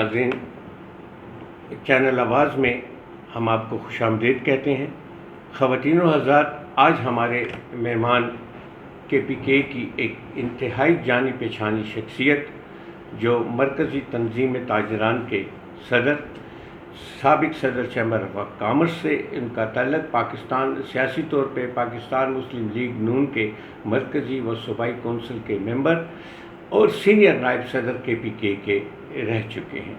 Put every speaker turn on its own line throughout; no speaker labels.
ناظرین، چینل آواز میں ہم آپ کو خوش آمدید کہتے ہیں۔ خواتین و حضرات، آج ہمارے مہمان کے پی کے کی ایک انتہائی جانی پہچانی شخصیت، جو مرکزی تنظیم تاجران کے صدر، سابق صدر چیمبر آف کامرس سے ان کا تعلق، پاکستان سیاسی طور پہ پاکستان مسلم لیگ نون کے مرکزی و صوبائی کونسل کے ممبر اور سینئر نائب صدر کے پی کے رہ چکے ہیں۔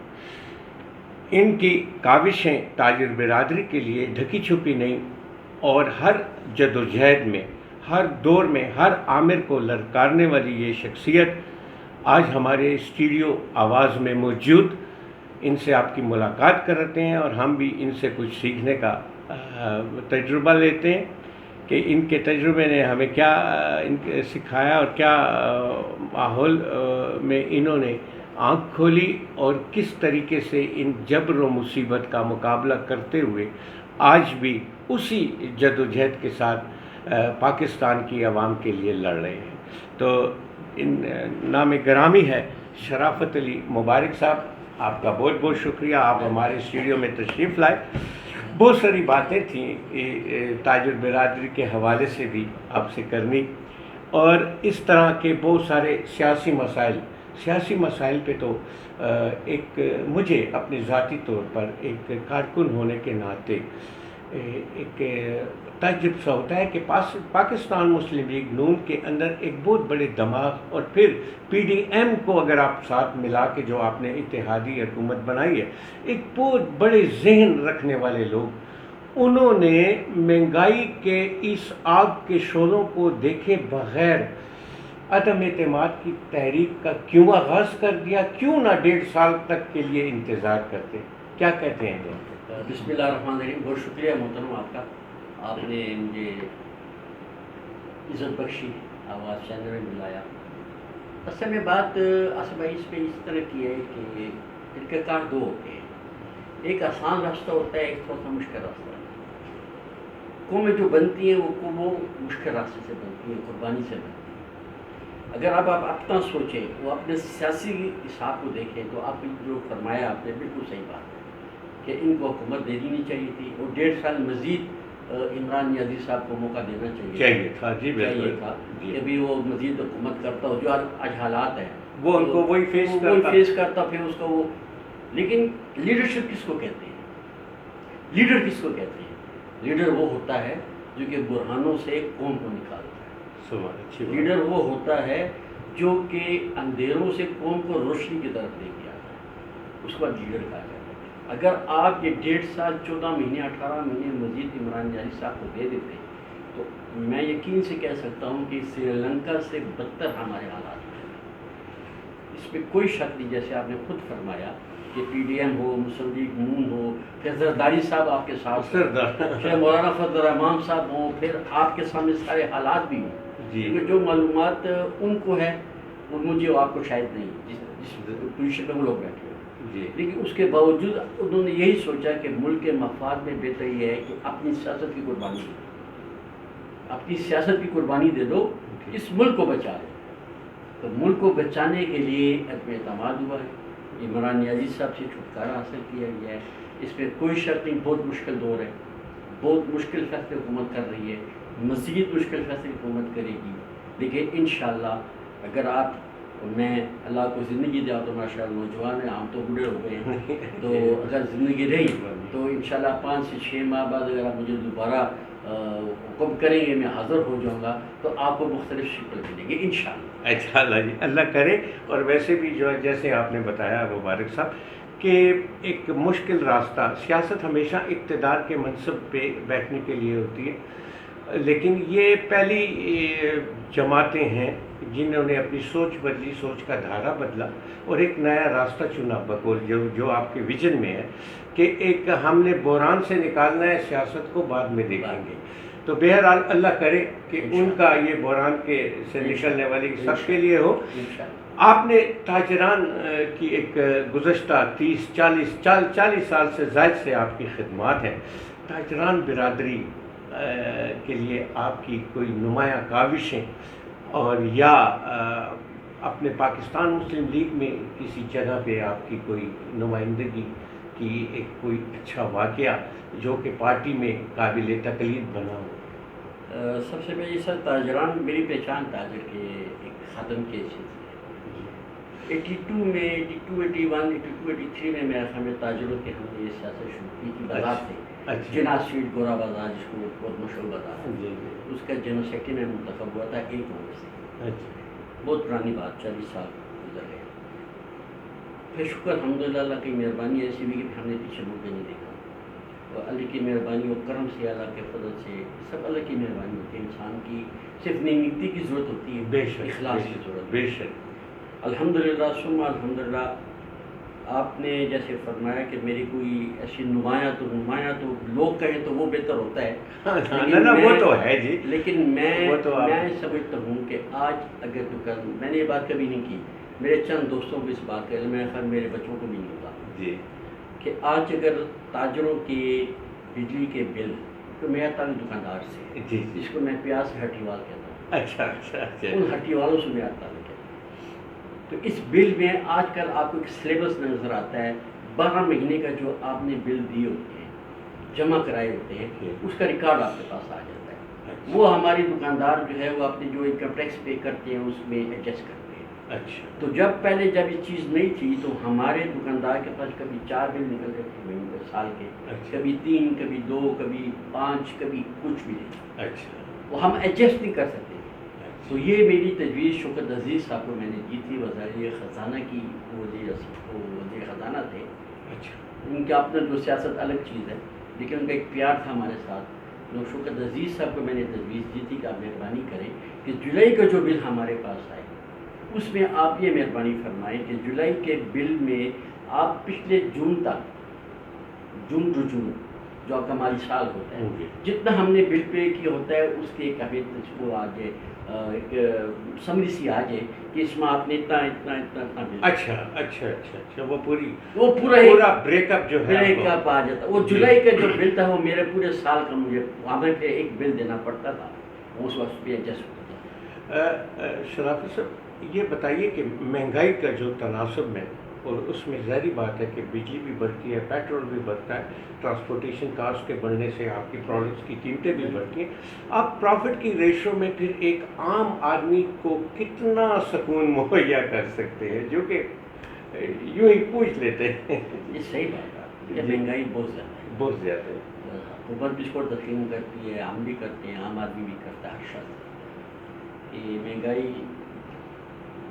ان کی کاوشیں تاجر برادری کے لیے ڈھکی چھپی نہیں، اور ہر جدوجہد میں، ہر دور میں، ہر عامر کو للکارنے والی یہ شخصیت آج ہمارے اسٹوڈیو آواز میں موجود۔ ان سے آپ کی ملاقات کرتے ہیں اور ہم بھی ان سے کچھ سیکھنے کا تجربہ لیتے ہیں کہ ان کے تجربے نے ہمیں کیا سکھایا اور کیا ماحول میں انہوں نے آنکھ کھولی، اور کس طریقے سے ان جبر و مصیبت کا مقابلہ کرتے ہوئے آج بھی اسی جدوجہد کے ساتھ پاکستان کی عوام کے لیے لڑ رہے ہیں۔ تو ان نام گرامی ہے شرافت علی مبارک صاحب، آپ کا بہت بہت شکریہ، آپ ہمارے اسٹوڈیو میں تشریف لائے۔ بہت ساری باتیں تھیں تاجر برادری کے حوالے سے بھی آپ سے کرنی، اور اس طرح کے بہت سارے سیاسی مسائل پہ تو ایک مجھے اپنے ذاتی طور پر ایک کارکن ہونے کے ناطے ایک تعجب سا ہوتا ہے کہ پاکستان مسلم لیگ نون کے اندر ایک بہت بڑے دماغ، اور پھر پی ڈی ایم کو اگر آپ ساتھ ملا کے جو آپ نے اتحادی حکومت بنائی ہے، ایک بہت بڑے ذہن رکھنے والے لوگ، انہوں نے مہنگائی کے اس آگ کے شعلوں کو دیکھے بغیر عدم اعتماد کی تحریک کا کیوں آغاز کر دیا؟ کیوں نہ 1.5 سال تک کے لیے انتظار کرتے؟ کیا کہتے ہیں جی؟
بسم اللہ الرحمن الرحیم۔ بہت شکریہ محترم آپ کا، آپ نے مجھے عزت بخشی، آواز چینل میں بلایا۔ اصل میں بات بھائی اس پہ اس طرح کی ہے کہ انقطاع دو ہوتے ہیں، ایک آسان راستہ ہوتا ہے، ایک تھوڑا سا مشکل راستہ ہوتا ہے۔ قومیں جو بنتی ہیں وہ مشکل راستے سے بنتی ہیں، قربانی سے بنتی ہیں۔ اگر آپ اپنا سوچیں، وہ اپنے سیاسی حساب کو دیکھیں، تو آپ جو فرمایا آپ نے بالکل صحیح بات ہے کہ ان کو حکومت دے دینی چاہیے تھی، اور 1.5 سال مزید عمران نیازی صاحب کو موقع دینا چاہیے تھا کہ ابھی وہ مزید حکومت کرتا ہو، جو آج حالات ہیں
وہ ان کو وہی
فیس کرتا، پھر اس کو وہ۔ لیکن لیڈرشپ کس کو کہتے ہیں؟ لیڈر کس کو کہتے ہیں؟ لیڈر وہ ہوتا ہے جو کہ برہانوں سے قوم کو نکالتا ہے۔ لیڈر وہ ہوتا ہے جو کہ اندھیروں سے قوم کو روشنی کی طرف لے کے آتا ہے، اس کو لیڈر کہا جاتا ہے۔ اگر آپ یہ 1.5 سال 14 مہینے 18 مہینے مزید عمران نیازی صاحب کو دے دیتے، تو میں یقین سے کہہ سکتا ہوں کہ سری لنکا سے بدتر ہمارے حالات ہیں۔ اس پہ کوئی شک نہیں، جیسے آپ نے خود فرمایا کہ پی ڈی ایم ہو، مسلم لیگ نون ہو، پھر زرداری صاحب آپ کے ساتھ، پھر مولانا فضل الرحمان صاحب ہوں، پھر آپ کے سامنے سارے حالات بھی ہوں، کیونکہ جو معلومات ان کو ہے وہ مجھے آپ کو شاید نہیں، جس پوزیشن پہ وہ لوگ بیٹھے ہوئے۔ لیکن اس کے باوجود انہوں نے یہی سوچا کہ ملک کے مفاد میں بہتر یہ ہے کہ اپنی سیاست کی قربانی دے دو، اپنی سیاست کی قربانی دے دو، اس ملک کو بچا دو۔ تو ملک کو بچانے کے لیے عدم اعتماد ہوا ہے، عمران نیازی صاحب سے چھٹکارا حاصل کیا گیا ہے، اس پہ کوئی شک نہیں۔ بہت مشکل دور ہے، بہت مشکل فیصلے حکومت کر رہی ہے، مزید مشکل فیصلے حکومت کرے گی، لیکن انشاءاللہ اگر آپ، میں اللہ کو زندگی دیا تو ماشاءاللہ نوجوان ہیں، ہم تو بوڑھے ہو گئے ہیں، تو اگر زندگی رہی تو انشاءاللہ 5 سے 6 ماہ بعد اگر آپ مجھے دوبارہ حکم کریں گے، میں حاضر ہو جاؤں گا، تو آپ کو مختلف شکل ملے گی انشاءاللہ۔
انشاءاللہ جی، اللہ کرے۔ اور ویسے بھی جو ہے، جیسے آپ نے بتایا مبارک صاحب، کہ ایک مشکل راستہ، سیاست ہمیشہ اقتدار کے منصب پہ بیٹھنے کے لیے ہوتی ہے، لیکن یہ پہلی جماعتیں ہیں جنہوں نے اپنی سوچ بدلی، سوچ کا دھارا بدلا، اور ایک نیا راستہ چنا بقول جو آپ کے ویژن میں ہے کہ ایک ہم نے بحران سے نکالنا ہے، سیاست کو بعد میں دیکھیں گے۔ تو بہرحال اللہ کرے کہ ان کا یہ بحران سے نکلنے والی سب کے لیے ہو۔ آپ نے تاجران کی ایک گزشتہ 40 سال سے زائد سے آپ کی خدمات ہیں، تاجران برادری کے لیے آپ کی کوئی نمایاں کاوشیں اور یا اپنے پاکستان مسلم لیگ میں کسی جگہ پہ آپ کی کوئی نمائندگی کی ایک کوئی اچھا واقعہ جو کہ پارٹی میں قابل تقلید بنا ہو؟
سب سے پہلے سر تاجران میری پہچان تاجر کے ایک خادم کے حیثیت سے 82 میں 82 81 82 83 میں میرا خیال ہے تاجروں کے ہم نے یہ سیاست شروع کی تھی بازار سے جنا اسٹریٹ گورا بازار جس کو بہت مشہور بازار ہے اس کا جنرل سیکرٹری میں منتخب ہوا تھا ایک عمر سے بہت پرانی بات 40 سال گزر گئے پھر شکر الحمدللہ اللہ کی مہربانی ایسی ہوئی کہ ہم نے پیچھے مڑ کے نہیں دیکھا اور اللہ کی مہربانی اور کرم سے اللہ کے فضل سے سب اللہ کی مہربانی ہوتی ہے انسان کی صرف نیتی کی ضرورت ہوتی ہے
بے شک
اخلاص کی ضرورت
بے شک
الحمدللہ ثم الحمدللہ آپ نے جیسے فرمایا کہ میری کوئی ایسی نمایاں تو لوگ کہیں تو وہ بہتر ہوتا ہے
وہ تو ہے جی
لیکن میں سمجھتا ہوں کہ آج اگر تو کل میں نے یہ بات کبھی نہیں کی میرے چند دوستوں کو اس بات کا علم ہے خیر میرے بچوں کو بھی نہیں ہوتا
جی کہ
آج اگر تاجروں کے بجلی کے بل تو میرا تعلق دکاندار سے
جی
جس کو میں پیاز ہٹیوال کہتا ہوں
اچھا
ان ہٹیوالوں سے میرا تعلق ہے تو اس بل میں آج کل آپ کو ایک سلیبس نظر آتا ہے 12 مہینے کا جو آپ نے بل دیے ہوتے ہیں جمع کرائے ہوتے ہیں اس کا ریکارڈ آپ کے پاس آ جاتا ہے وہ ہماری دکاندار جو ہے وہ اپنے جو انکم ٹیکس پے کرتے ہیں اس میں ایڈجسٹ کرتے ہیں
اچھا
تو جب پہلے جب یہ چیز نہیں تھی تو ہمارے دکاندار کے پاس کبھی 4 بل نکلتے تھے سال کے کبھی 3 کبھی 2 کبھی 5 کبھی کچھ بھی نہیں
اچھا
وہ ہم ایڈجسٹ نہیں کر سکتے تو یہ میری تجویز شوکت عزیز صاحب کو میں نے دی تھی وزیر خزانہ کی وزیر خزانہ تھے
اچھا
ان کا اپنا جو سیاست الگ چیز ہے لیکن ان کا ایک پیار تھا ہمارے ساتھ جو شوکت عزیز صاحب کو میں نے تجویز دی تھی کہ آپ مہربانی کریں کہ جولائی کا جو بل ہمارے پاس آئے اس میں آپ یہ مہربانی فرمائیں کہ جولائی کے بل میں آپ پچھلے جون تک جون جو آپ کا مالی سال ہوتا ہے جتنا ہم نے بل پے کیا ہوتا ہے اس کے ایک ہمیں وہ آ جائے ایک سمری سی آ جائے کہ اس میں آپ نے اتنا بل
اچھا وہ
پورا
بریک اپ جو ہے
بریک اپ آ جاتا وہ جولائی کا جو بل تھا وہ میرے پورے سال کا مجھے ہمیں پھر ایک بل دینا پڑتا تھا اس وقت پہ ایڈجسٹ ہوتا تھا
شرافت صاحب یہ بتائیے کہ مہنگائی کا جو تناسب ہے اور اس میں ظاہری بات ہے کہ بجلی بھی بڑھتی ہے پیٹرول بھی بڑھتا ہے ٹرانسپورٹیشن کاسٹ کے بڑھنے سے آپ کی پروڈکٹس کی قیمتیں بھی بڑھتی ہیں آپ پروفٹ کی ریشو میں پھر ایک عام آدمی کو کتنا سکون مہیا کر سکتے ہیں جو کہ یوں ہی پوچھ لیتے ہیں
یہ صحیح بات ہے مہنگائی بہت زیادہ
ہے
حکومت بھی اس کو تسلیم کرتی ہے ہم بھی کرتے ہیں عام آدمی بھی کرتا ہے ہر شخص کہ مہنگائی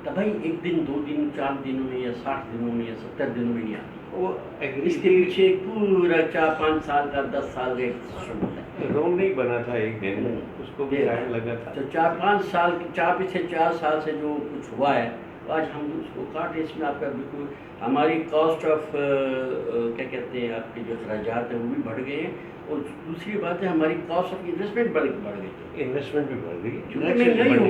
تباہی ایک دن 2 دن 4 دنوں میں یا 60 دنوں میں یا 70 دنوں میں نہیں آتی
وہ
اس کے پیچھے پورا 4-5 سال کا 10 سال کا ایک سسٹم ہوتا ہے
روم نہیں بنا تھا ایک دن اس کو بھی ٹائم لگا تھا
تو 4-5 سال پچھلے 4 سال سے جو کچھ ہوا ہے آج ہم اس کو کاٹیں اس میں آپ کا بالکل ہماری کاسٹ آف کیا کہتے ہیں آپ کے جو اخراجات ہیں وہ بھی بڑھ گئے ہیں اور دوسری بات ہے ہماری کاسٹ آف انویسٹمنٹ بڑھ گئی
انویسٹمنٹ بھی بڑھ گئی
کیونکہ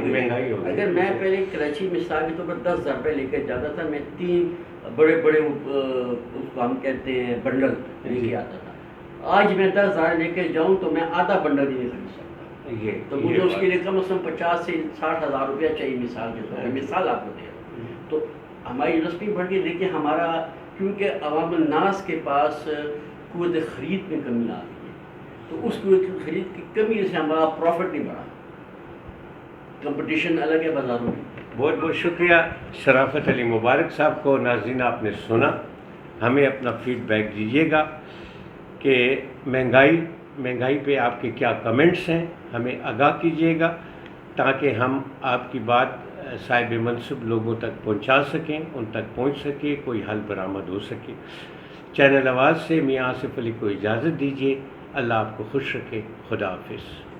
مہنگائی ہو گئی اگر میں پہلے کراچی مثال کے طور پر 10,000 روپے لے کے جاتا تھا میں 3 بڑے اس کو ہم کہتے ہیں بنڈل لے کے آتا تھا آج میں 10,000 لے کے جاؤں تو میں آدھا بنڈل بھی نہیں خرید سکتا تو مجھے اس کے لیے کم از کم 50 سے 60,000 روپیہ چاہیے مثال کے طور پر مثال آپ کو دے رہا ہوں تو ہماری انڈسٹری بڑھ گئی لیکن ہمارا کیونکہ عوام الناس کے پاس قوت خرید میں کمی آ گئی ہے تو اس قوت خرید کی کمی سے ہمارا پروفٹ نہیں بڑھا کمپٹیشن الگ ہے بازاروں میں
بہت بہت شکریہ شرافت علی مبارک صاحب کو ناظرین آپ نے سنا ہمیں اپنا فیڈ بیک دیجیے گا کہ مہنگائی پہ آپ کے کیا کمنٹس ہیں ہمیں آگاہ کیجیے گا تاکہ ہم آپ کی بات صاحب منصب لوگوں تک پہنچا سکیں ان تک پہنچ سکے کوئی حل برآمد ہو سکے چینل آواز سے میاں آصف علی کو اجازت دیجیے اللہ آپ کو خوش رکھے خدا حافظ